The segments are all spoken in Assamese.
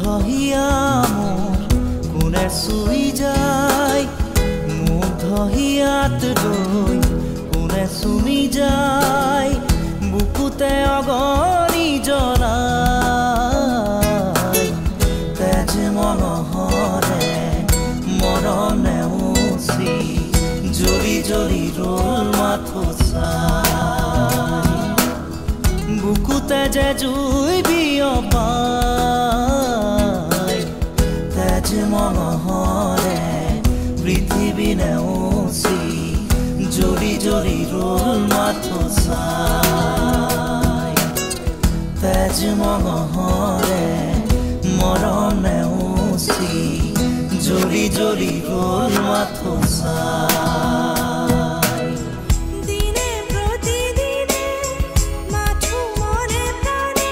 মুগ্ধহিয়া মোৰ কোনে চুই যায় মুগ্ধহিয়াত গৈ কোনে চুমি যায় বুকুতে অগণি জ্বলাই তেজ মনহৰে মৰম নেওচি জ্বলি জ্বলি ৰ'ল মাথো চাই বুকুতে যে জুই বিয়পাই তেজ মনহৰে পৃথিৱী নেওচি জ্বলি জ্বলি ৰ'ল মাথো চাই তেজ মনহৰে মৰম নেওচি জ্বলি জ্বলি ৰ'ল মাথো চাই দিনে প্ৰতিদিনে মাথো মনে প্ৰাণে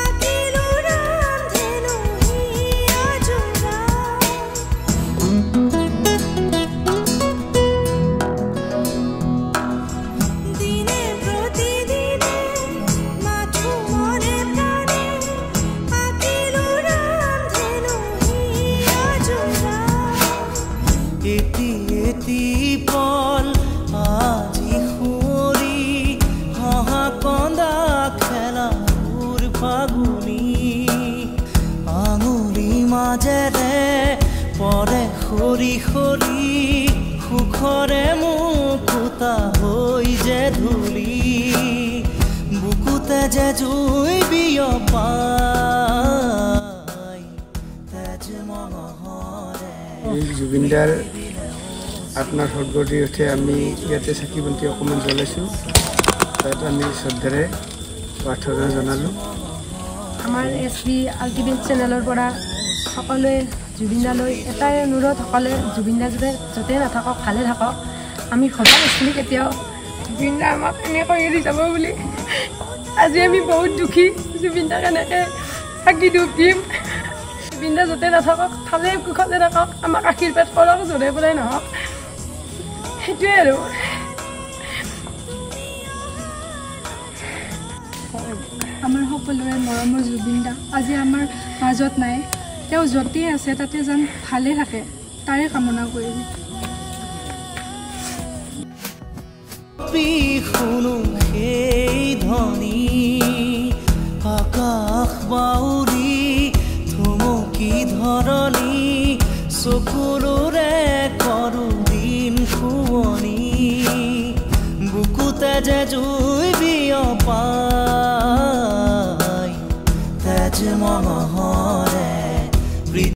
আকিলো ৰান্ধেনো হিয়া জোৰা দিনে প্ৰতিদিনে মাথো মনে প্ৰাণে আকিলো ৰান্ধেনো হিয়া জোৰা এটি এটি পল আজি সুঁৱৰি হহা কন্দা খেলাবোৰ ফাগুনি আঙুলি মাজেৰে পৰে সৰি সৰি সুখৰে মুকুতা হৈ যে ধূলি বুকুতে যে জুই বিয়পাই তেজ মনহৰে জুবিনদাৰ আত্মাৰ সদ্গতিৰ উঠে আমি ইয়াতে চাকি বন্তি অকণমান জ্বলাইছোঁ তাত আমি শ্ৰদ্ধাৰে প্ৰাৰ্থনা জনালোঁ আমাৰ SP আল্টিমেট চেনেলৰ পৰা সকলোৱে জুবিনদালৈ এটাই অনুৰোধ সকলোৱে জুবিনদা য'তে নাথাকক ভালে থাকক আমি ভবা নাছিলোঁ কেতিয়াও জুবিনদা আমাক এনেকৈ এৰি যাব বুলি আজি আমি বহুত দুখী জুবিনদাক এনেকৈ থাকি দুখ দিম জুবিনদা য'তে নাথাকক ভালে কুশলে থাকক আমাক আশীৰ্বাদ কৰক য'ৰে পৰাই নহওক সেইটোৱে আৰু আমাৰ সকলোৰে মৰমৰ জুবিনদা আজি আমাৰ মাজত নাই তেওঁ য'তেই আছে তাতে যেন ভালে থাকে তাৰে কামনা কৰিম শুনো সেই ধ্বনি আকাশ বাউৰি থমকি ধৰণি চকুৰে কৰো দিন শুৱনি বুকুতে যে জুই বিয়পাই তেজ মনহৰে